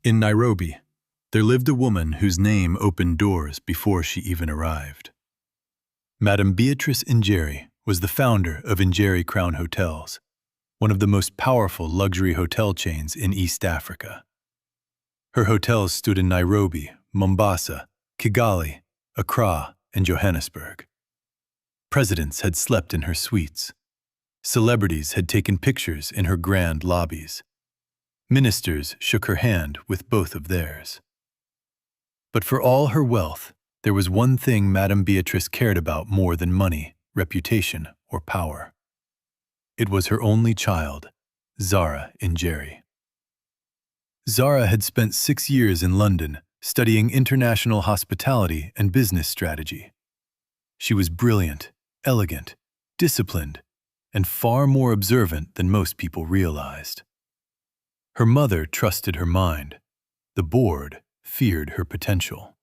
In Nairobi, there lived a woman whose name opened doors before she even arrived. Madame Beatrice Njeri was the founder of Njeri Crown Hotels, one of the most powerful luxury hotel chains in East Africa. Her hotels stood in Nairobi, Mombasa, Kigali, Accra, and Johannesburg. Presidents had slept in her suites. Celebrities had taken pictures in her grand lobbies. Ministers shook her hand with both of theirs. But for all her wealth, there was one thing Madame Beatrice cared about more than money, reputation, or power. It was her only child, Zara Njeri. Zara had spent 6 years in London studying international hospitality and business strategy. She was brilliant, elegant, disciplined, and far more observant than most people realized. Her mother trusted her mind. The board feared her potential.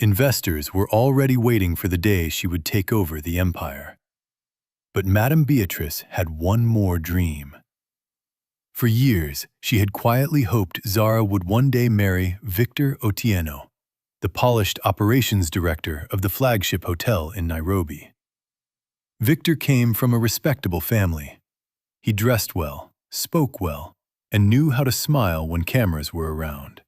Investors were already waiting for the day she would take over the empire. But Madame Beatrice had one more dream. For years, she had quietly hoped Zara would one day marry Victor Otieno, the polished operations director of the flagship hotel in Nairobi. Victor came from a respectable family. He dressed well, spoke well, and knew how to smile when cameras were around.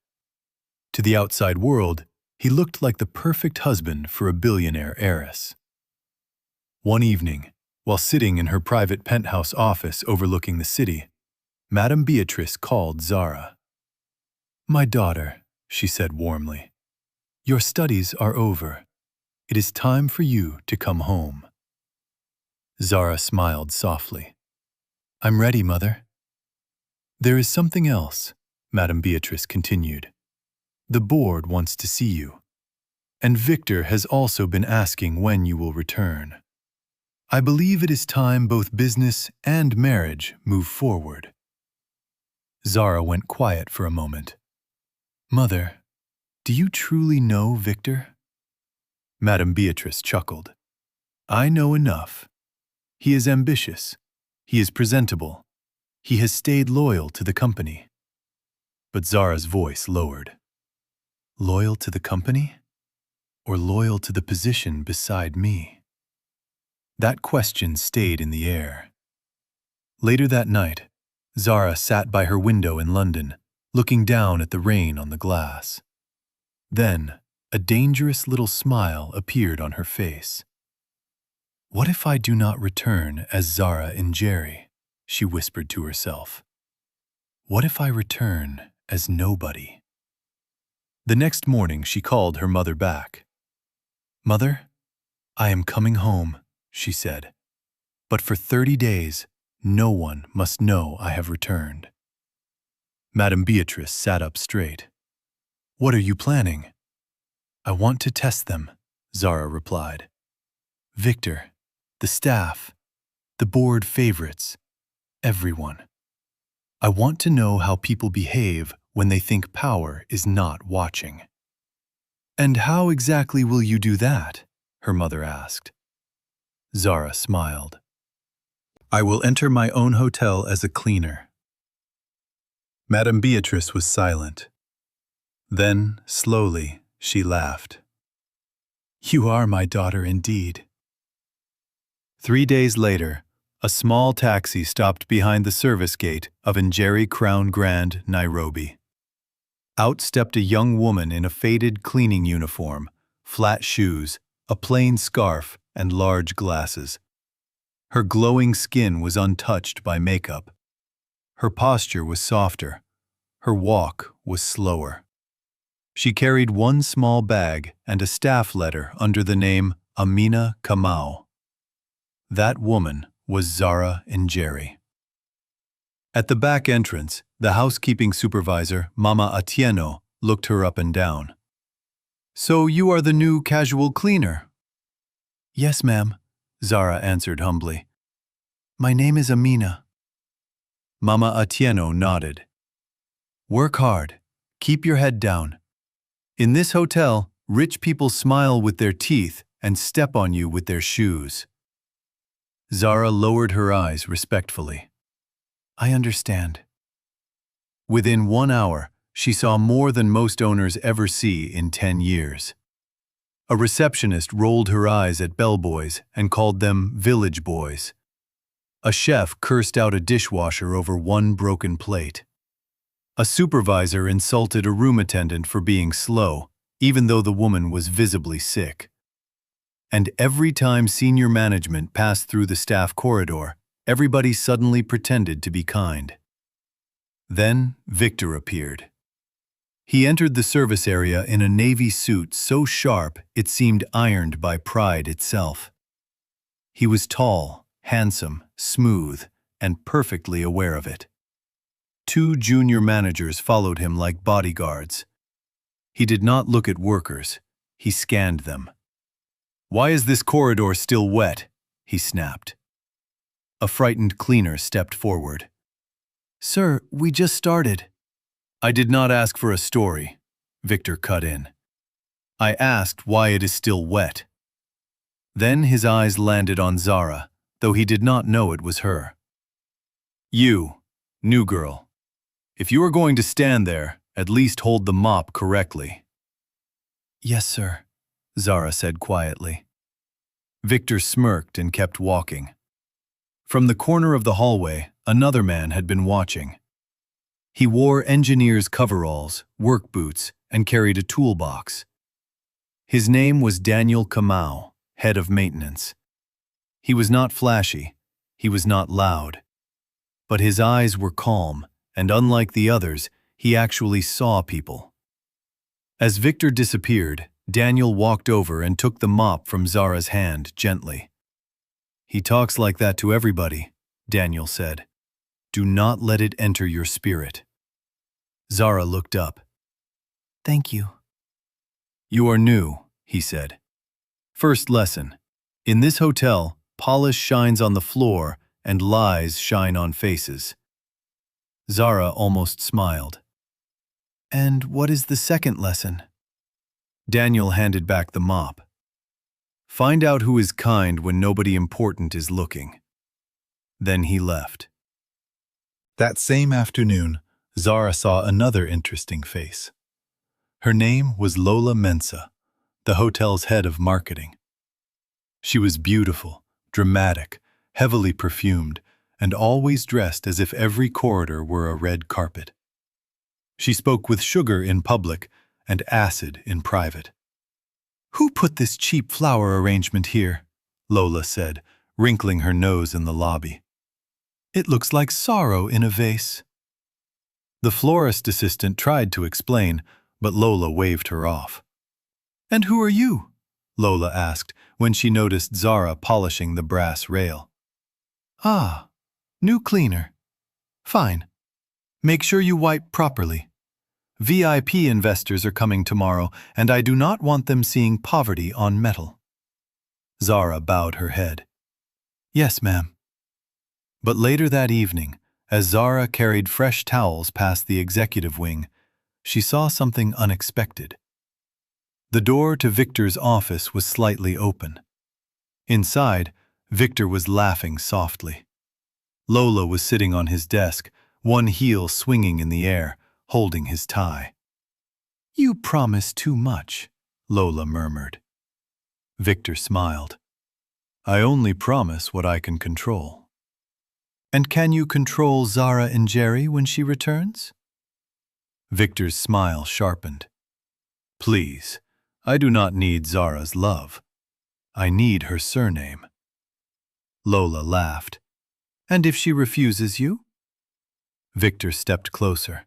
To the outside world, he looked like the perfect husband for a billionaire heiress. One evening, while sitting in her private penthouse office overlooking the city, Madame Beatrice called Zara. "My daughter," she said warmly, "your studies are over. It is time for you to come home." Zara smiled softly. "I'm ready, Mother." "There is something else," Madame Beatrice continued. "The board wants to see you. And Victor has also been asking when you will return. I believe it is time both business and marriage move forward." Zara went quiet for a moment. "Mother, do you truly know Victor?" Madame Beatrice chuckled. "I know enough. He is ambitious. He is presentable. He has stayed loyal to the company." But Zara's voice lowered. "Loyal to the company? Or loyal to the position beside me?" That question stayed in the air. Later that night, Zara sat by her window in London, looking down at the rain on the glass. Then, a dangerous little smile appeared on her face. "What if I do not return as Zara Njeri?" she whispered to herself. "What if I return as nobody?" The next morning she called her mother back. "Mother, I am coming home," she said. "But for 30 days, no one must know I have returned." Madame Beatrice sat up straight. "What are you planning?" "I want to test them," Zara replied. "Victor, the staff, the board favorites, everyone. I want to know how people behave when they think power is not watching." "And how exactly will you do that?" her mother asked. Zara smiled. "I will enter my own hotel as a cleaner." Madame Beatrice was silent. Then, slowly, she laughed. "You are my daughter indeed." 3 days later, a small taxi stopped behind the service gate of Njeri Crown Grand, Nairobi. Out stepped a young woman in a faded cleaning uniform, flat shoes, a plain scarf, and large glasses. Her glowing skin was untouched by makeup. Her posture was softer. Her walk was slower. She carried one small bag and a staff letter under the name Amina Kamau. That woman was Zara Njeri. At the back entrance, the housekeeping supervisor, Mama Atieno, looked her up and down. "So you are the new casual cleaner?" "Yes, ma'am," Zara answered humbly. "My name is Amina." Mama Atieno nodded. "Work hard. Keep your head down. In this hotel, rich people smile with their teeth and step on you with their shoes." Zara lowered her eyes respectfully. "I understand." Within 1 hour, she saw more than most owners ever see in 10 years. A receptionist rolled her eyes at bellboys and called them village boys. A chef cursed out a dishwasher over one broken plate. A supervisor insulted a room attendant for being slow, even though the woman was visibly sick. And every time senior management passed through the staff corridor, everybody suddenly pretended to be kind. Then Victor appeared. He entered the service area in a navy suit so sharp it seemed ironed by pride itself. He was tall, handsome, smooth, and perfectly aware of it. 2 junior managers followed him like bodyguards. He did not look at workers. He scanned them. "Why is this corridor still wet?" he snapped. A frightened cleaner stepped forward. "Sir, we just started." "I did not ask for a story," Victor cut in. "I asked why it is still wet." Then his eyes landed on Zara, though he did not know it was her. "You, new girl. If you are going to stand there, at least hold the mop correctly." "Yes, sir," Zara said quietly. Victor smirked and kept walking. From the corner of the hallway, another man had been watching. He wore engineer's coveralls, work boots, and carried a toolbox. His name was Daniel Kamau, head of maintenance. He was not flashy, he was not loud. But his eyes were calm, and unlike the others, he actually saw people. As Victor disappeared, Daniel walked over and took the mop from Zara's hand gently. "He talks like that to everybody," Daniel said. "Do not let it enter your spirit." Zara looked up. "Thank you." "You are new," he said. "First lesson. In this hotel, polish shines on the floor and lies shine on faces." Zara almost smiled. "And what is the second lesson?" Daniel handed back the mop. "Find out who is kind when nobody important is looking." Then he left. That same afternoon, Zara saw another interesting face. Her name was Lola Mensah, the hotel's head of marketing. She was beautiful, dramatic, heavily perfumed, and always dressed as if every corridor were a red carpet. She spoke with sugar in public and acid in private. "Who put this cheap flower arrangement here?" Lola said, wrinkling her nose in the lobby. "It looks like sorrow in a vase." The florist assistant tried to explain, but Lola waved her off. "And who are you?" Lola asked when she noticed Zara polishing the brass rail. "Ah, new cleaner. Fine. Make sure you wipe properly. VIP investors are coming tomorrow, and I do not want them seeing poverty on metal." Zara bowed her head. "Yes, ma'am." But later that evening, as Zara carried fresh towels past the executive wing, she saw something unexpected. The door to Victor's office was slightly open. Inside, Victor was laughing softly. Lola was sitting on his desk, one heel swinging in the air, holding his tie. "You promise too much," Lola murmured. Victor smiled. "I only promise what I can control." "And can you control Zara and Jerry when she returns?" Victor's smile sharpened. "Please, I do not need Zara's love. I need her surname." Lola laughed. "And if she refuses you?" Victor stepped closer.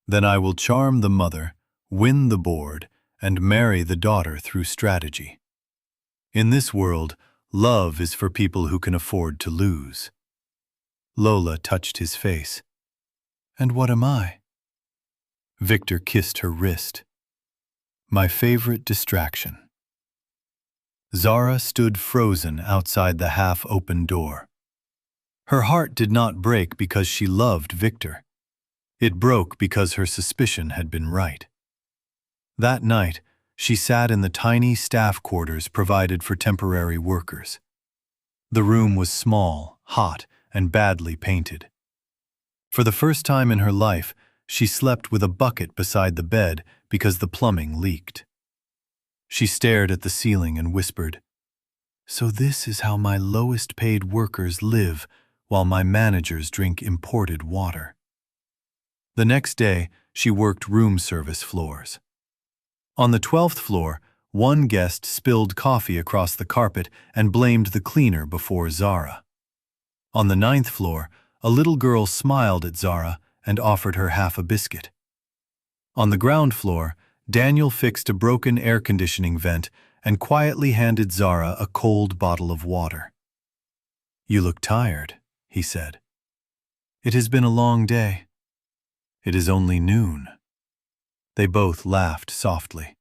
"Then I will charm the mother, win the board, and marry the daughter through strategy. In this world, love is for people who can afford to lose." Lola touched his face. "And what am I?" Victor kissed her wrist. "My favorite distraction." Zara stood frozen outside the half-open door. Her heart did not break because she loved Victor. It broke because her suspicion had been right. That night, she sat in the tiny staff quarters provided for temporary workers. The room was small, hot, and badly painted. For the first time in her life, she slept with a bucket beside the bed because the plumbing leaked. She stared at the ceiling and whispered, "So this is how my lowest-paid workers live while my managers drink imported water." The next day, she worked room service floors. On the 12th floor, one guest spilled coffee across the carpet and blamed the cleaner before Zara. On the 9th floor, a little girl smiled at Zara and offered her half a biscuit. On the ground floor, Daniel fixed a broken air conditioning vent and quietly handed Zara a cold bottle of water. "You look tired," he said. "It has been a long day." "It is only noon." They both laughed softly.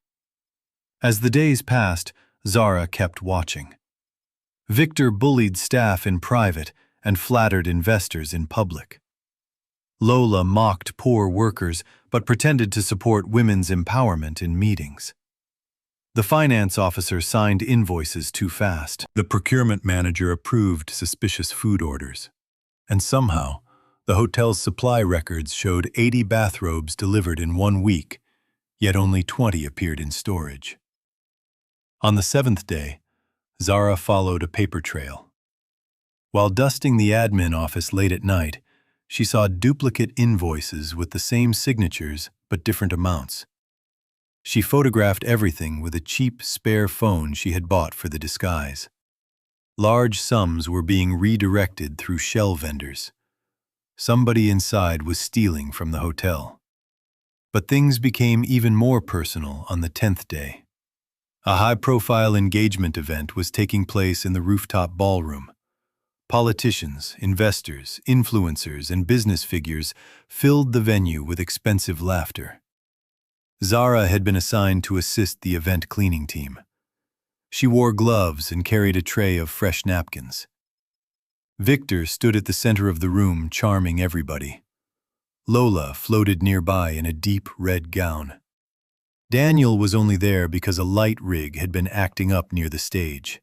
As the days passed, Zara kept watching. Victor bullied staff in private and flattered investors in public. Lola mocked poor workers but pretended to support women's empowerment in meetings. The finance officer signed invoices too fast. The procurement manager approved suspicious food orders. And somehow, the hotel's supply records showed 80 bathrobes delivered in 1 week, yet only 20 appeared in storage. On the 7th day, Zara followed a paper trail. While dusting the admin office late at night, she saw duplicate invoices with the same signatures but different amounts. She photographed everything with a cheap spare phone she had bought for the disguise. Large sums were being redirected through shell vendors. Somebody inside was stealing from the hotel. But things became even more personal on the 10th day. A high-profile engagement event was taking place in the rooftop ballroom. Politicians, investors, influencers, and business figures filled the venue with expensive laughter. Zara had been assigned to assist the event cleaning team. She wore gloves and carried a tray of fresh napkins. Victor stood at the center of the room, charming everybody. Lola floated nearby in a deep red gown. Daniel was only there because a light rig had been acting up near the stage.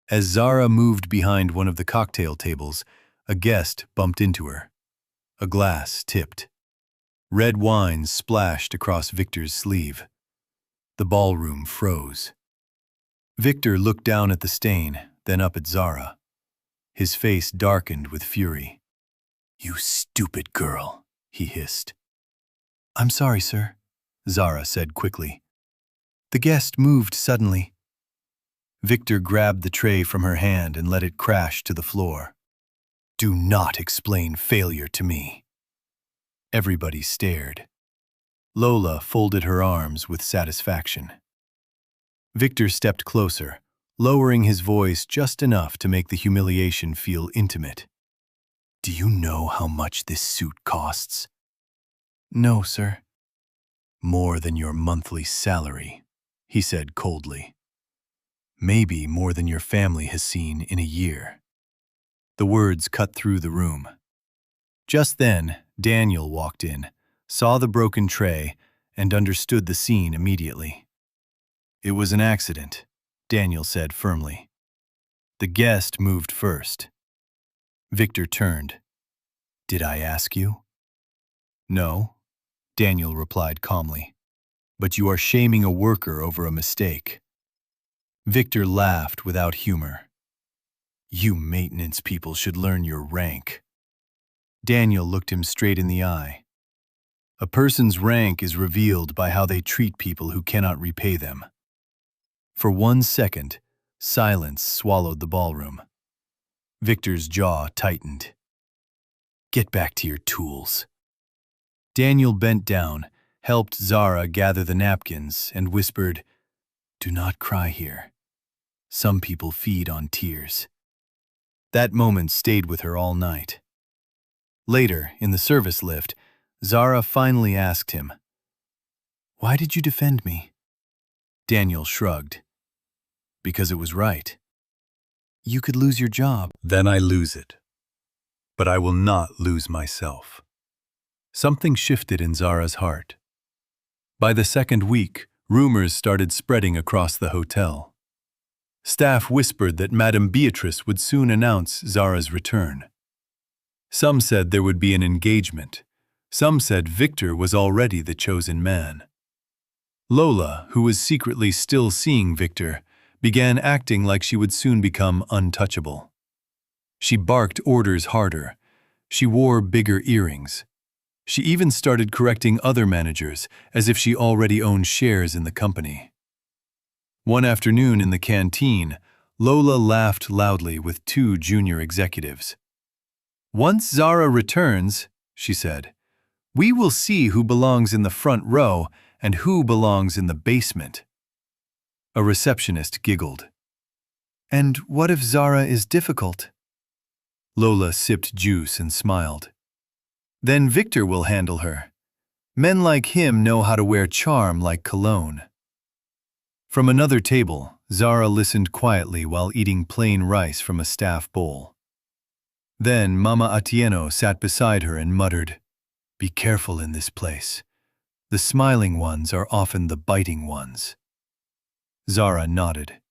As Zara moved behind one of the cocktail tables, a guest bumped into her. A glass tipped. Red wine splashed across Victor's sleeve. The ballroom froze. Victor looked down at the stain, then up at Zara. His face darkened with fury. "You stupid girl," he hissed. "I'm sorry, sir," Zara said quickly. "The guest moved suddenly." Victor grabbed the tray from her hand and let it crash to the floor. "Do not explain failure to me." Everybody stared. Lola folded her arms with satisfaction. Victor stepped closer, lowering his voice just enough to make the humiliation feel intimate. "Do you know how much this suit costs?" "No, sir." "More than your monthly salary," he said coldly. "Maybe more than your family has seen in a year." The words cut through the room. Just then, Daniel walked in, saw the broken tray, and understood the scene immediately. "It was an accident," Daniel said firmly. "The guest moved first." Victor turned. "Did I ask you?" "No," Daniel replied calmly. "But you are shaming a worker over a mistake." Victor laughed without humor. "You maintenance people should learn your rank." Daniel looked him straight in the eye. "A person's rank is revealed by how they treat people who cannot repay them." For 1 second, silence swallowed the ballroom. Victor's jaw tightened. "Get back to your tools." Daniel bent down, helped Zara gather the napkins, and whispered, "Do not cry here. Some people feed on tears." That moment stayed with her all night. Later, in the service lift, Zara finally asked him, "Why did you defend me?" Daniel shrugged. "Because it was right." "You could lose your job." "Then I lose it. But I will not lose myself." Something shifted in Zara's heart. By the second week, rumors started spreading across the hotel. Staff whispered that Madame Beatrice would soon announce Zara's return. Some said there would be an engagement, Some said Victor was already the chosen man. Lola, who was secretly still seeing Victor, began acting like she would soon become untouchable. She barked orders harder. She wore bigger earrings. She even started correcting other managers as if she already owned shares in the company. One afternoon in the canteen, Lola laughed loudly with two junior executives. "Once Zara returns," she said, "we will see who belongs in the front row and who belongs in the basement." A receptionist giggled. "And what if Zara is difficult?" Lola sipped juice and smiled. "Then Victor will handle her. Men like him know how to wear charm like cologne." From another table, Zara listened quietly while eating plain rice from a staff bowl. Then Mama Atieno sat beside her and muttered, "Be careful in this place. The smiling ones are often the biting ones." Zara nodded.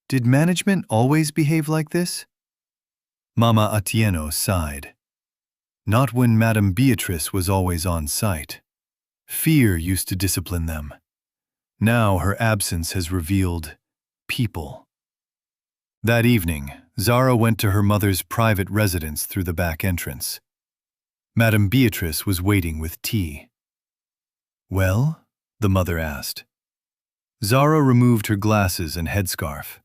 "Did management always behave like this?" Mama Atieno sighed. "Not when Madame Beatrice was always on site. Fear used to discipline them. Now her absence has revealed people." That evening, Zara went to her mother's private residence through the back entrance. Madame Beatrice was waiting with tea. "Well?" the mother asked. Zara removed her glasses and headscarf.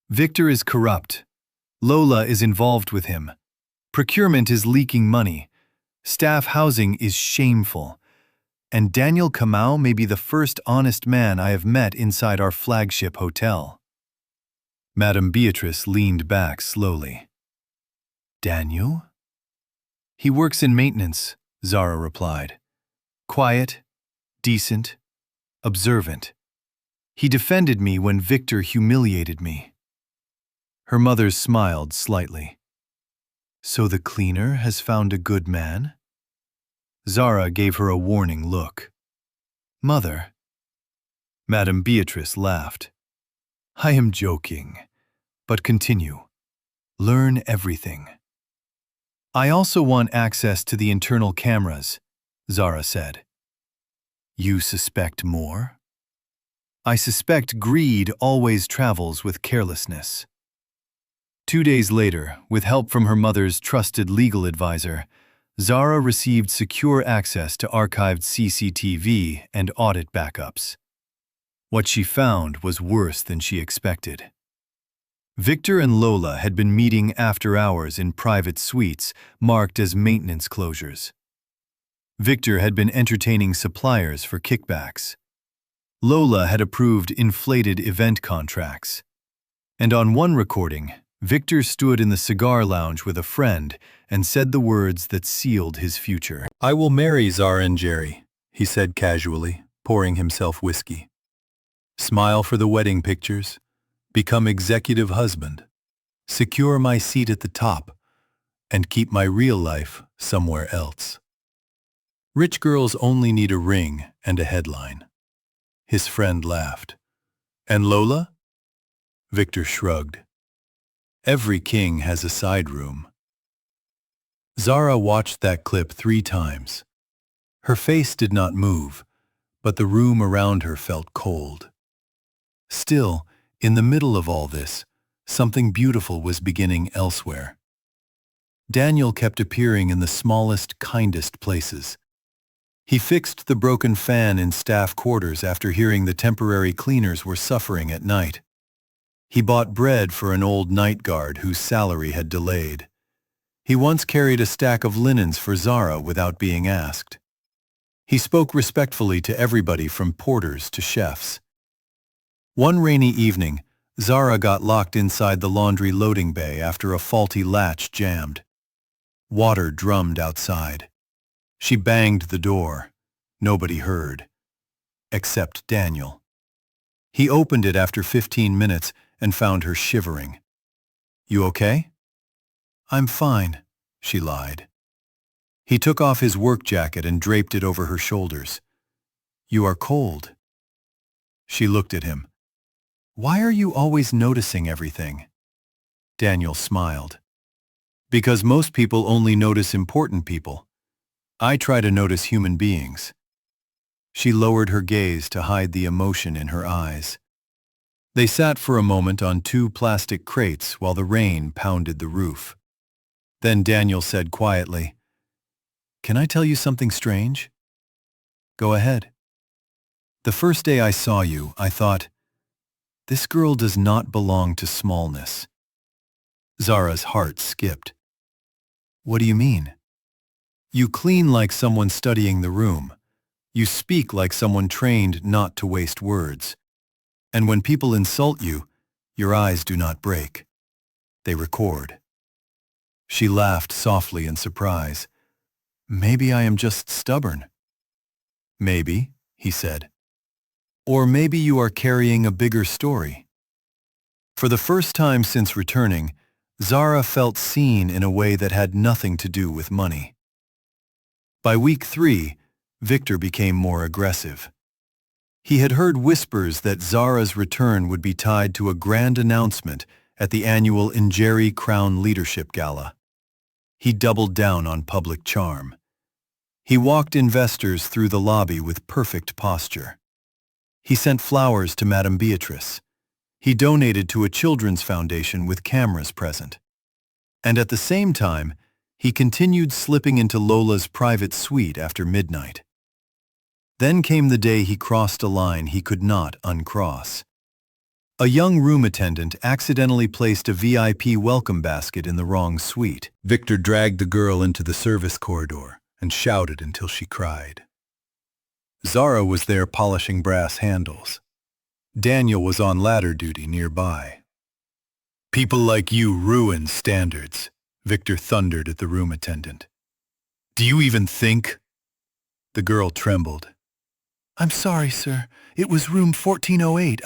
"Victor is corrupt. Lola is involved with him. Procurement is leaking money. Staff housing is shameful. And Daniel Kamau may be the first honest man I have met inside our flagship hotel." Madame Beatrice leaned back slowly. "Daniel?" "He works in maintenance," Zara replied. "Quiet, decent, observant. He defended me when Victor humiliated me." Her mother smiled slightly. "So the cleaner has found a good man?" Zara gave her a warning look. "Mother." Madame Beatrice laughed. "I am joking, but continue. Learn everything." "I also want access to the internal cameras," Zara said. "You suspect more?" "I suspect greed always travels with carelessness." 2 days later, with help from her mother's trusted legal advisor, Zara received secure access to archived CCTV and audit backups. What she found was worse than she expected. Victor and Lola had been meeting after hours in private suites marked as maintenance closures. Victor had been entertaining suppliers for kickbacks. Lola had approved inflated event contracts. And on one recording, Victor stood in the cigar lounge with a friend and said the words that sealed his future. "I will marry Zara and Jerry," he said casually, pouring himself whiskey. "Smile for the wedding pictures. Become executive husband. Secure my seat at the top. And keep my real life somewhere else. Rich girls only need a ring and a headline." His friend laughed. "And Lola?" Victor shrugged. "Every king has a side room." Zara watched that clip 3 times. Her face did not move, but the room around her felt cold. Still, in the middle of all this, something beautiful was beginning elsewhere. Daniel kept appearing in the smallest, kindest places. He fixed the broken fan in staff quarters after hearing the temporary cleaners were suffering at night. He bought bread for an old night guard whose salary had delayed. He once carried a stack of linens for Zara without being asked. He spoke respectfully to everybody from porters to chefs. One rainy evening, Zara got locked inside the laundry loading bay after a faulty latch jammed. Water drummed outside. She banged the door. Nobody heard. Except Daniel. He opened it after 15 minutes and found her shivering. "You okay?" "I'm fine," she lied. He took off his work jacket and draped it over her shoulders. "You are cold." She looked at him. "Why are you always noticing everything?" Daniel smiled. "Because most people only notice important people. I try to notice human beings. She lowered her gaze to hide the emotion in her eyes. They sat for a moment on two plastic crates while the rain pounded the roof. Then Daniel said quietly, "Can I tell you something strange?" "Go ahead." "The first day I saw you, I thought, this girl does not belong to smallness." Zara's heart skipped. "What do you mean?" "You clean like someone studying the room. You speak like someone trained not to waste words. And when people insult you, your eyes do not break. They record." She laughed softly in surprise. "Maybe I am just stubborn." "Maybe," he said. "Or maybe you are carrying a bigger story." For the first time since returning, Zara felt seen in a way that had nothing to do with money. By week 3, Victor became more aggressive. He had heard whispers that Zara's return would be tied to a grand announcement at the annual Injeri Crown Leadership Gala. He doubled down on public charm. He walked investors through the lobby with perfect posture. He sent flowers to Madame Beatrice. He donated to a children's foundation with cameras present. And at the same time, he continued slipping into Lola's private suite after midnight. Then came the day he crossed a line he could not uncross. A young room attendant accidentally placed a VIP welcome basket in the wrong suite. Victor dragged the girl into the service corridor and shouted until she cried. Zara was there polishing brass handles. Daniel was on ladder duty nearby. "People like you ruin standards," Victor thundered at the room attendant. "Do you even think?" The girl trembled. "I'm sorry, sir. It was room 1408.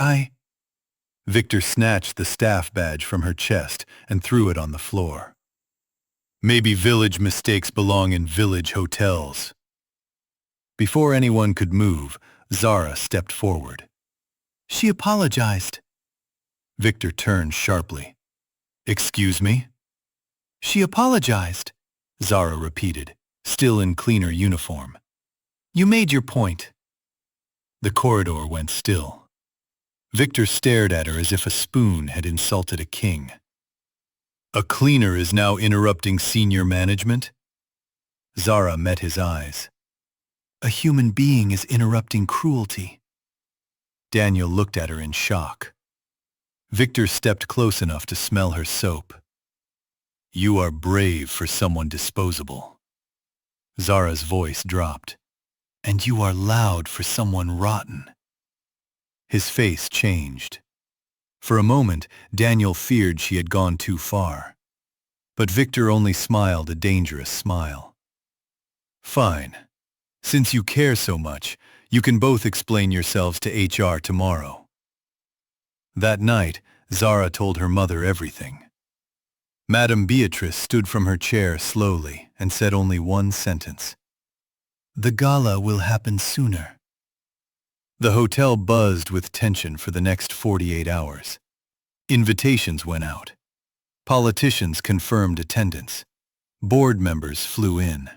Victor snatched the staff badge from her chest and threw it on the floor. "Maybe village mistakes belong in village hotels." Before anyone could move, Zara stepped forward. "She apologized." Victor turned sharply. "Excuse me?" "She apologized," Zara repeated, still in cleaner uniform. "You made your point." The corridor went still. Victor stared at her as if a spoon had insulted a king. "A cleaner is now interrupting senior management?" Zara met his eyes. "A human being is interrupting cruelty." Daniel looked at her in shock. Victor stepped close enough to smell her soap. "You are brave for someone disposable." Zara's voice dropped. "And you are loud for someone rotten." His face changed. For a moment, Daniel feared she had gone too far. But Victor only smiled a dangerous smile. "Fine. Since you care so much, you can both explain yourselves to HR tomorrow." That night, Zara told her mother everything. Madame Beatrice stood from her chair slowly and said only one sentence. "The gala will happen sooner." The hotel buzzed with tension for the next 48 hours. Invitations went out. Politicians confirmed attendance. Board members flew in.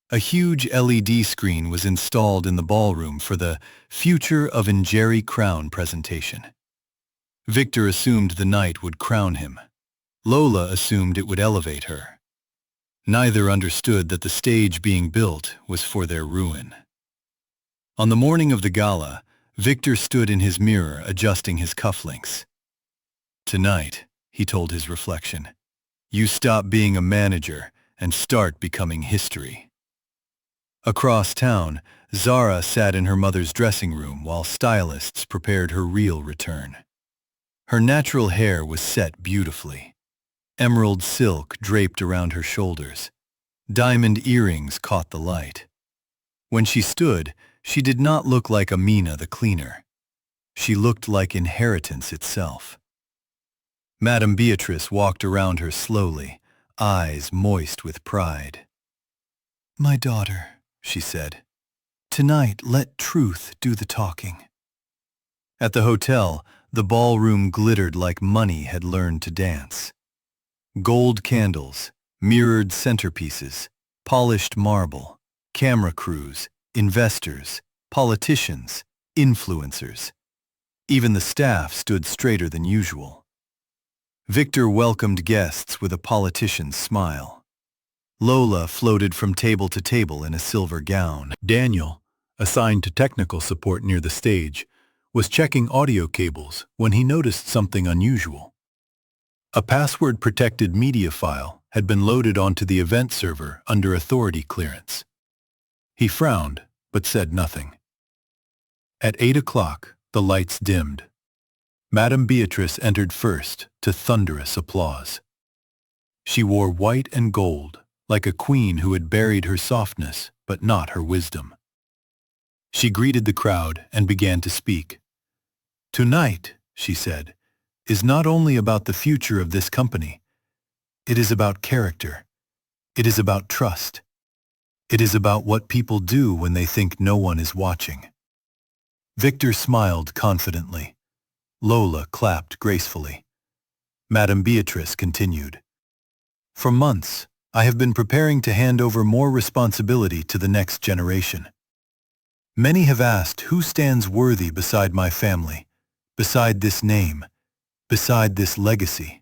A huge LED screen was installed in the ballroom for the Future of Injeri Crown presentation. Victor assumed the night would crown him. Lola assumed it would elevate her. Neither understood that the stage being built was for their ruin. On the morning of the gala, Victor stood in his mirror adjusting his cufflinks. "Tonight," he told his reflection, "you stop being a manager and start becoming history." Across town, Zara sat in her mother's dressing room while stylists prepared her real return. Her natural hair was set beautifully. Emerald silk draped around her shoulders. Diamond earrings caught the light. When she stood, she did not look like Amina the cleaner. She looked like inheritance itself. Madame Beatrice walked around her slowly, eyes moist with pride. "My daughter," she said, "tonight let truth do the talking." At the hotel, the ballroom glittered like money had learned to dance. Gold candles, mirrored centerpieces, polished marble. camera crews, investors, politicians, influencers. Even the staff stood straighter than usual. Victor welcomed guests with a politician's smile. Lola floated from table to table in a silver gown. Daniel, assigned to technical support near the stage, was checking audio cables when he noticed something unusual. A password-protected media file had been loaded onto the event server under authority clearance. He frowned, but said nothing. At 8 o'clock, the lights dimmed. Madame Beatrice entered first to thunderous applause. She wore white and gold, like a queen who had buried her softness but not her wisdom. She greeted the crowd and began to speak. "Tonight," she said, "is not only about the future of this company. It is about character. It is about trust. It is about what people do when they think no one is watching." Victor smiled confidently. Lola clapped gracefully. Madame Beatrice continued. "For months, I have been preparing to hand over more responsibility to the next generation. Many have asked who stands worthy beside my family, beside this name, beside this legacy."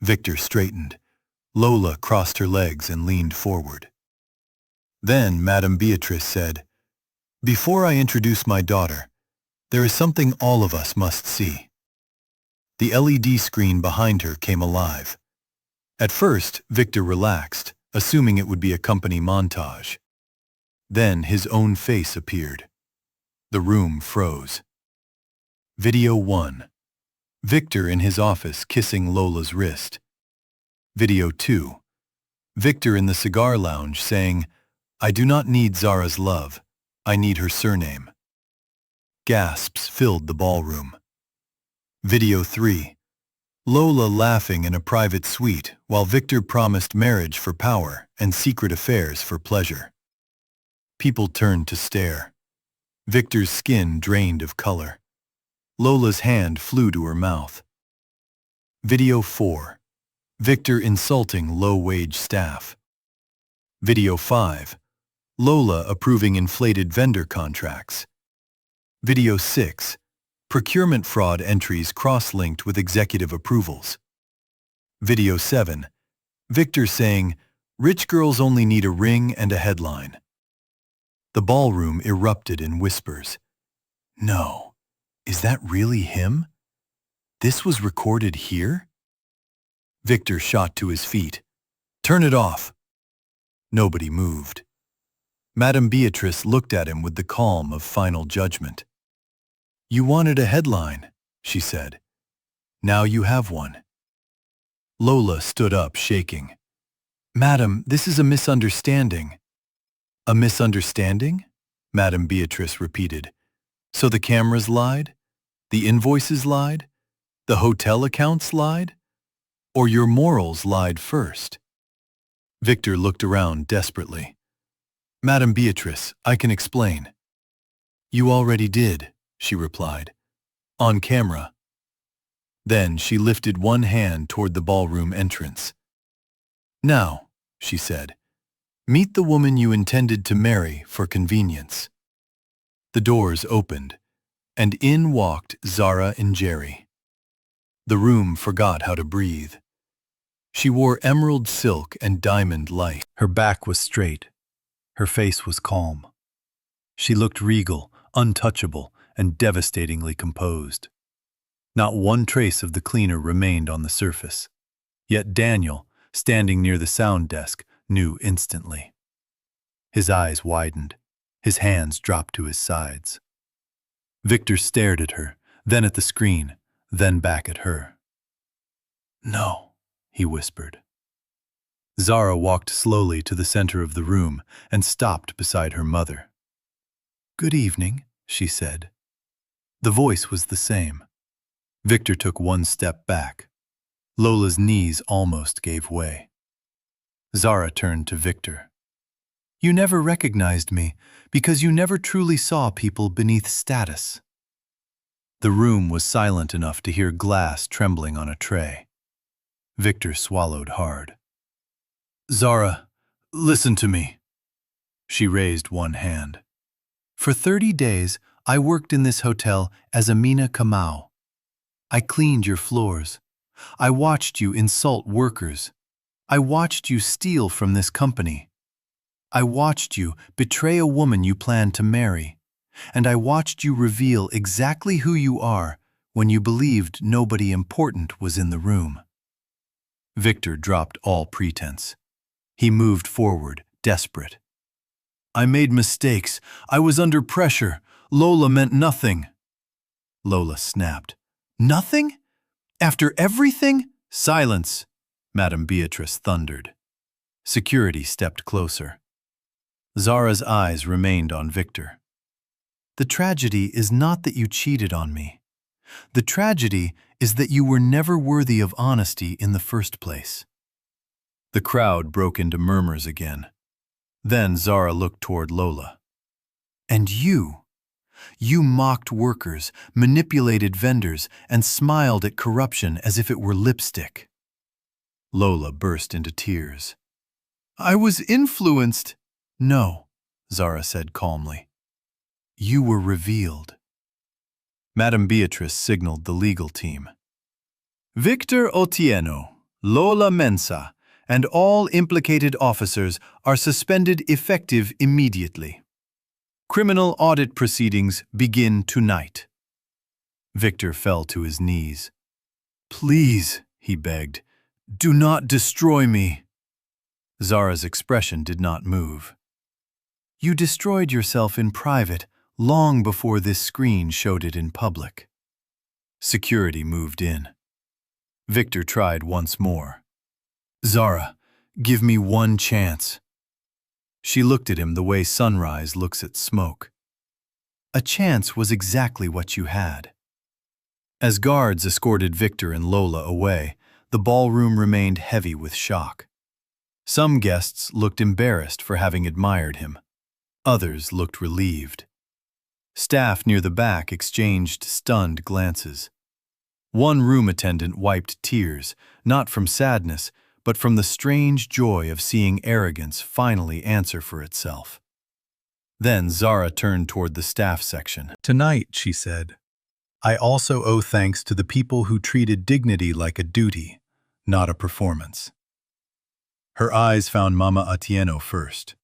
Victor straightened. Lola crossed her legs and leaned forward. Then Madame Beatrice said, "Before I introduce my daughter, there is something all of us must see." The LED screen behind her came alive. At first, Victor relaxed, assuming it would be a company montage. Then his own face appeared. The room froze. Video 1. Victor in his office kissing Lola's wrist. Video 2. Victor in the cigar lounge saying, "I do not need Zara's love. I need her surname." Gasps filled the ballroom. Video 3. Lola laughing in a private suite while Victor promised marriage for power and secret affairs for pleasure. People turned to stare. Victor's skin drained of color. Lola's hand flew to her mouth. Video 4. Victor insulting low-wage staff. Video 5. Lola approving inflated vendor contracts. Video 6. Procurement fraud entries cross-linked with executive approvals. Video 7. Victor saying, "Rich girls only need a ring and a headline." The ballroom erupted in whispers. "No, is that really him? This was recorded here?" Victor shot to his feet. "Turn it off." Nobody moved. Madame Beatrice looked at him with the calm of final judgment. "You wanted a headline," she said. "Now you have one." Lola stood up, shaking. "Madam, this is a misunderstanding." "A misunderstanding?" Madame Beatrice repeated. "So the cameras lied? The invoices lied? The hotel accounts lied? Or your morals lied first?" Victor looked around desperately. "Madame Beatrice, I can explain." "You already did," she replied. "On camera." Then she lifted one hand toward the ballroom entrance. "Now," she said, "meet the woman you intended to marry for convenience." The doors opened, and in walked Zara and Jerry. The room forgot how to breathe. She wore emerald silk and diamond light. Her back was straight. Her face was calm. She looked regal, untouchable, and devastatingly composed. Not one trace of the cleaner remained on the surface. Yet Daniel, standing near the sound desk, knew instantly. His eyes widened. His hands dropped to his sides. Victor stared at her, then at the screen, then back at her. "No," he whispered. Zara walked slowly to the center of the room and stopped beside her mother. "Good evening," she said. The voice was the same. Victor took one step back. Lola's knees almost gave way. Zara turned to Victor. "You never recognized me because you never truly saw people beneath status." The room was silent enough to hear glass trembling on a tray. Victor swallowed hard. "Zara, listen to me." She raised one hand. For 30 days, I worked in this hotel as Amina Kamau. I cleaned your floors. I watched you insult workers. I watched you steal from this company. I watched you betray a woman you planned to marry. And I watched you reveal exactly who you are when you believed nobody important was in the room. Victor dropped all pretense. He moved forward, desperate. I made mistakes. I was under pressure. Lola meant nothing. Lola snapped. Nothing? After everything? Silence, Madame Beatrice thundered. Security stepped closer. Zara's eyes remained on Victor. The tragedy is not that you cheated on me. The tragedy is that you were never worthy of honesty in the first place. The crowd broke into murmurs again. Then Zara looked toward Lola. And you mocked workers, manipulated vendors, and smiled at corruption as if it were lipstick. Lola burst into tears. I was influenced. No, Zara said calmly. You were revealed. Madame Beatrice signaled the legal team. Victor Otieno, Lola Mensah, and all implicated officers are suspended effective immediately. Criminal audit proceedings begin tonight. Victor fell to his knees. Please, he begged, do not destroy me. Zara's expression did not move. You destroyed yourself in private long before this screen showed it in public. Security moved in. Victor tried once more. Zara, give me one chance. She looked at him the way sunrise looks at smoke. A chance was exactly what you had. As guards escorted Victor and Lola away, the ballroom remained heavy with shock. Some guests looked embarrassed for having admired him. Others looked relieved. Staff near the back exchanged stunned glances. One room attendant wiped tears, not from sadness, but from the strange joy of seeing arrogance finally answer for itself. Then Zara turned toward the staff section. Tonight, she said, I also owe thanks to the people who treated dignity like a duty, not a performance. Her eyes found Mama Atieno first.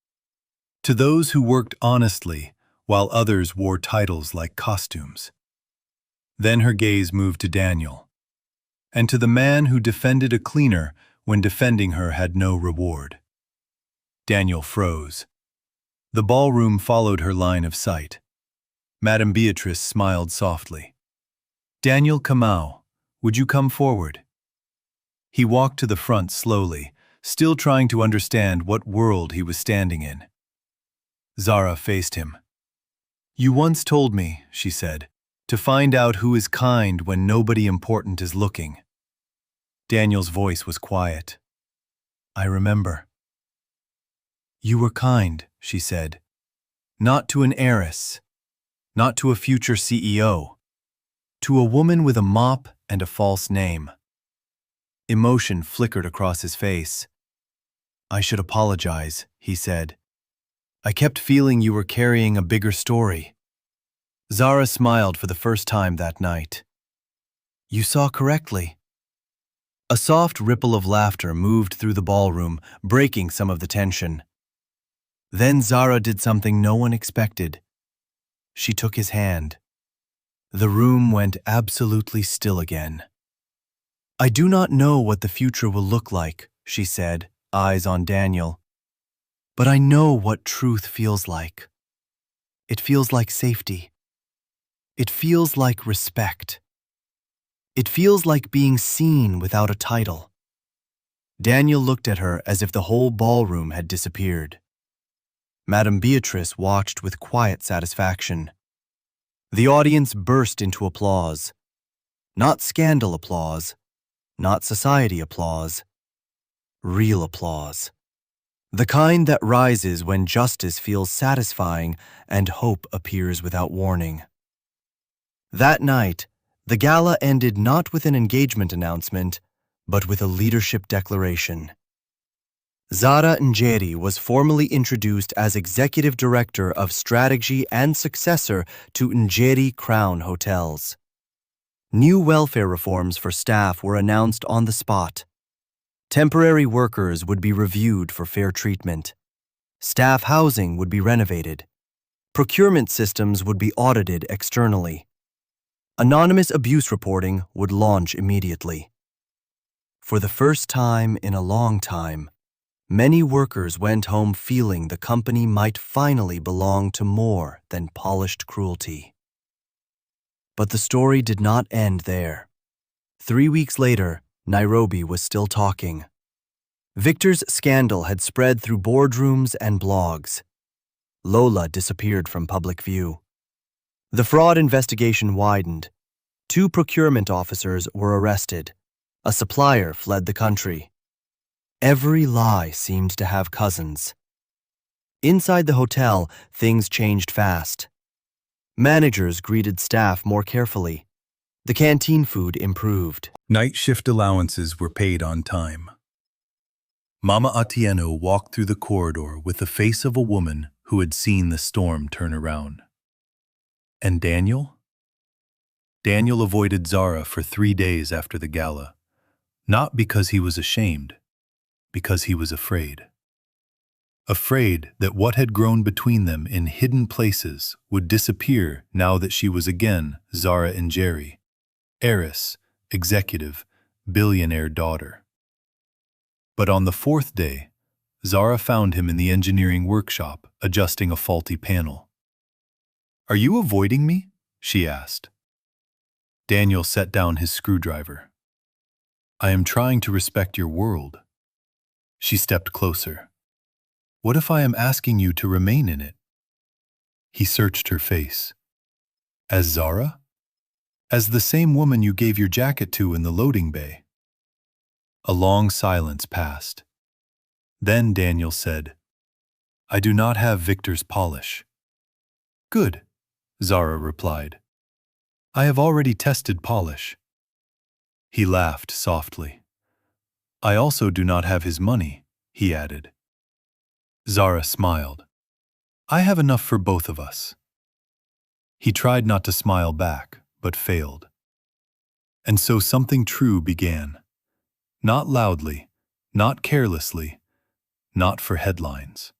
To those who worked honestly, while others wore titles like costumes. Then her gaze moved to Daniel, and to the man who defended a cleaner when defending her had no reward. Daniel froze. The ballroom followed her line of sight. Madame Beatrice smiled softly. Daniel Kamau, would you come forward? He walked to the front slowly, still trying to understand what world he was standing in. Zara faced him. You once told me, she said, to find out who is kind when nobody important is looking. Daniel's voice was quiet. I remember. You were kind, she said. Not to an heiress, not to a future CEO, to a woman with a mop and a false name. Emotion flickered across his face. I should apologize, he said. I kept feeling you were carrying a bigger story. Zara smiled for the first time that night. You saw correctly. A soft ripple of laughter moved through the ballroom, breaking some of the tension. Then Zara did something no one expected. She took his hand. The room went absolutely still again. I do not know what the future will look like, she said, eyes on Daniel. But I know what truth feels like. It feels like safety. It feels like respect. It feels like being seen without a title. Daniel looked at her as if the whole ballroom had disappeared. Madame Beatrice watched with quiet satisfaction. The audience burst into applause. Not scandal applause, not society applause. Real applause. The kind that rises when justice feels satisfying and hope appears without warning. That night, the gala ended not with an engagement announcement, but with a leadership declaration. Zara Njeri was formally introduced as Executive Director of Strategy and successor to Njeri Crown Hotels. New welfare reforms for staff were announced on the spot. Temporary workers would be reviewed for fair treatment. Staff housing would be renovated. Procurement systems would be audited externally. Anonymous abuse reporting would launch immediately. For the first time in a long time, many workers went home feeling the company might finally belong to more than polished cruelty. But the story did not end there. 3 weeks later, Nairobi was still talking. Victor's scandal had spread through boardrooms and blogs. Lola disappeared from public view. The fraud investigation widened. 2 procurement officers were arrested. A supplier fled the country. Every lie seemed to have cousins. Inside the hotel, things changed fast. Managers greeted staff more carefully. The canteen food improved. Night shift allowances were paid on time. Mama Atieno walked through the corridor with the face of a woman who had seen the storm turn around. And Daniel? Daniel avoided Zara for 3 days after the gala, not because he was ashamed, because he was afraid. Afraid that what had grown between them in hidden places would disappear now that she was again Zara Njeri, heiress, executive, billionaire daughter. But on the 4th day, Zara found him in the engineering workshop, adjusting a faulty panel. "Are you avoiding me?" she asked. Daniel set down his screwdriver. "I am trying to respect your world." She stepped closer. "What if I am asking you to remain in it?" He searched her face. "As Zara? As the same woman you gave your jacket to in the loading bay?" A long silence passed. Then Daniel said, "I do not have Victor's polish." "Good," Zara replied. "I have already tested polish." He laughed softly. "I also do not have his money," he added. Zara smiled. "I have enough for both of us." He tried not to smile back, but failed. And so something true began. Not loudly, not carelessly, not for headlines.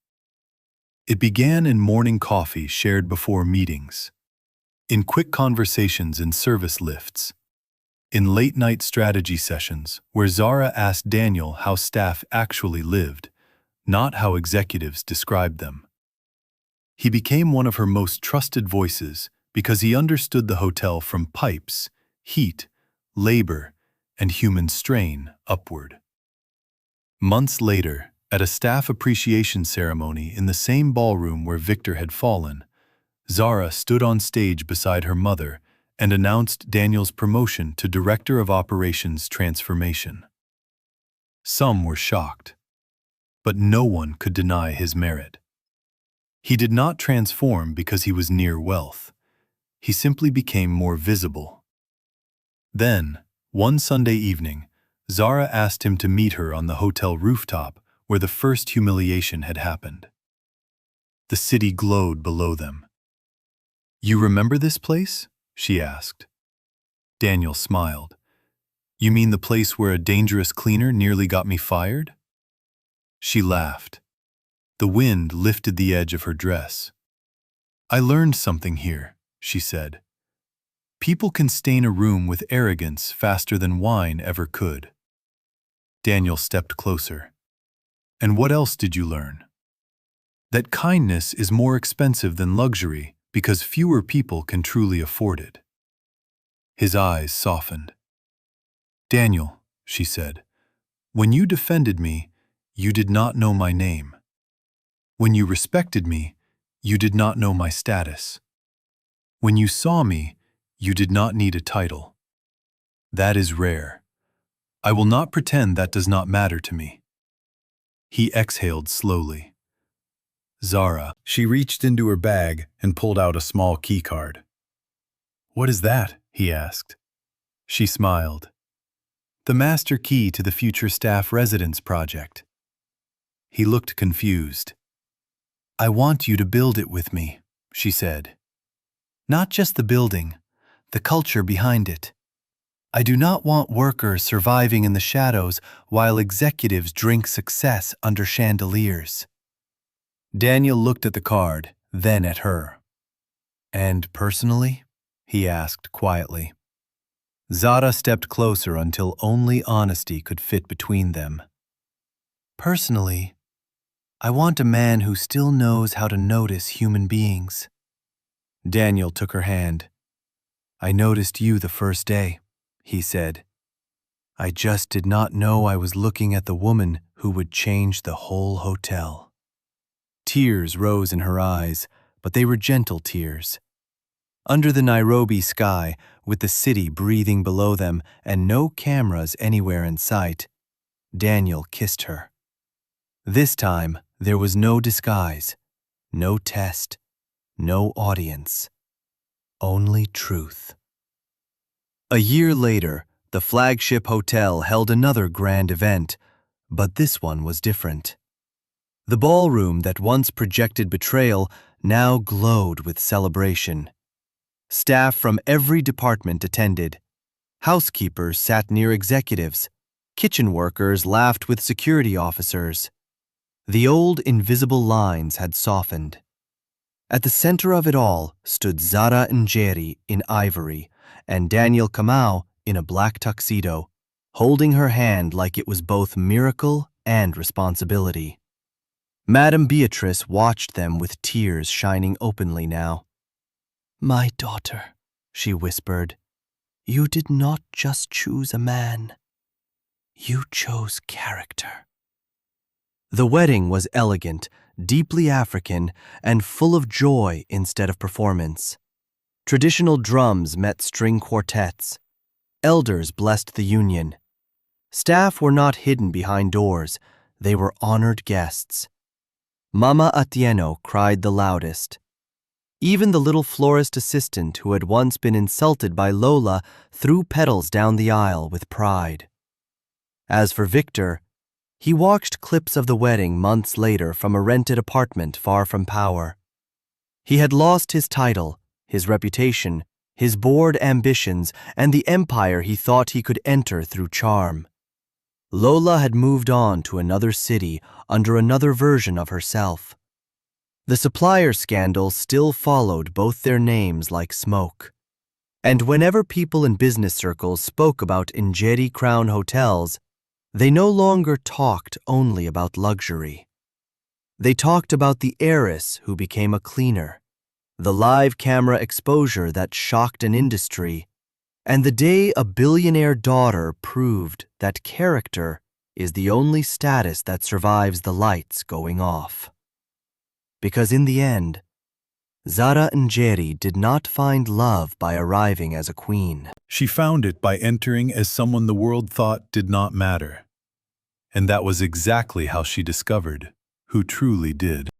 It began in morning coffee shared before meetings, in quick conversations in service lifts, in late-night strategy sessions where Zara asked Daniel how staff actually lived, not how executives described them. He became one of her most trusted voices because he understood the hotel from pipes, heat, labor, and human strain upward. Months later, at a staff appreciation ceremony in the same ballroom where Victor had fallen, Zara stood on stage beside her mother and announced Daniel's promotion to Director of Operations Transformation. Some were shocked, but no one could deny his merit. He did not transform because he was near wealth. He simply became more visible. Then, one Sunday evening, Zara asked him to meet her on the hotel rooftop where the first humiliation had happened. The city glowed below them. "You remember this place?" she asked. Daniel smiled. "You mean the place where a dangerous cleaner nearly got me fired?" She laughed. The wind lifted the edge of her dress. "I learned something here," she said. "People can stain a room with arrogance faster than wine ever could." Daniel stepped closer. "And what else did you learn?" "That kindness is more expensive than luxury because fewer people can truly afford it." His eyes softened. "Daniel," she said, "when you defended me, you did not know my name. When you respected me, you did not know my status. When you saw me, you did not need a title. That is rare. I will not pretend that does not matter to me." He exhaled slowly. "Zara," she reached into her bag and pulled out a small keycard. "What is that?" he asked. She smiled. "The master key to the future staff residence project." He looked confused. "I want you to build it with me," she said. "Not just the building, the culture behind it. I do not want workers surviving in the shadows while executives drink success under chandeliers." Daniel looked at the card, then at her. "And personally?" he asked quietly. Zara stepped closer until only honesty could fit between them. "Personally, I want a man who still knows how to notice human beings." Daniel took her hand. "I noticed you the first day," he said. "I just did not know I was looking at the woman who would change the whole hotel." Tears rose in her eyes, but they were gentle tears. Under the Nairobi sky, with the city breathing below them and no cameras anywhere in sight, Daniel kissed her. This time, there was no disguise, no test, no audience, only truth. A year later, the flagship hotel held another grand event, but this one was different. The ballroom that once projected betrayal now glowed with celebration. Staff from every department attended. Housekeepers sat near executives. Kitchen workers laughed with security officers. The old invisible lines had softened. At the center of it all stood Zara Njeri in ivory and Daniel Kamau in a black tuxedo, holding her hand like it was both miracle and responsibility. Madame Beatrice watched them with tears shining openly now. "My daughter," she whispered, "you did not just choose a man. You chose character." The wedding was elegant, deeply African, and full of joy instead of performance. Traditional drums met string quartets. Elders blessed the union. Staff were not hidden behind doors. They were honored guests. Mama Atieno cried the loudest. Even the little florist assistant who had once been insulted by Lola threw petals down the aisle with pride. As for Victor, he watched clips of the wedding months later from a rented apartment far from power. He had lost his title, his reputation, his bored ambitions, and the empire he thought he could enter through charm. Lola had moved on to another city under another version of herself. The supplier scandal still followed both their names like smoke. And whenever people in business circles spoke about Njeri Crown hotels, they no longer talked only about luxury. They talked about the heiress who became a cleaner, the live camera exposure that shocked an industry, and the day a billionaire daughter proved that character is the only status that survives the lights going off. Because in the end, Zara Njeri did not find love by arriving as a queen. She found it by entering as someone the world thought did not matter. And that was exactly how she discovered who truly did.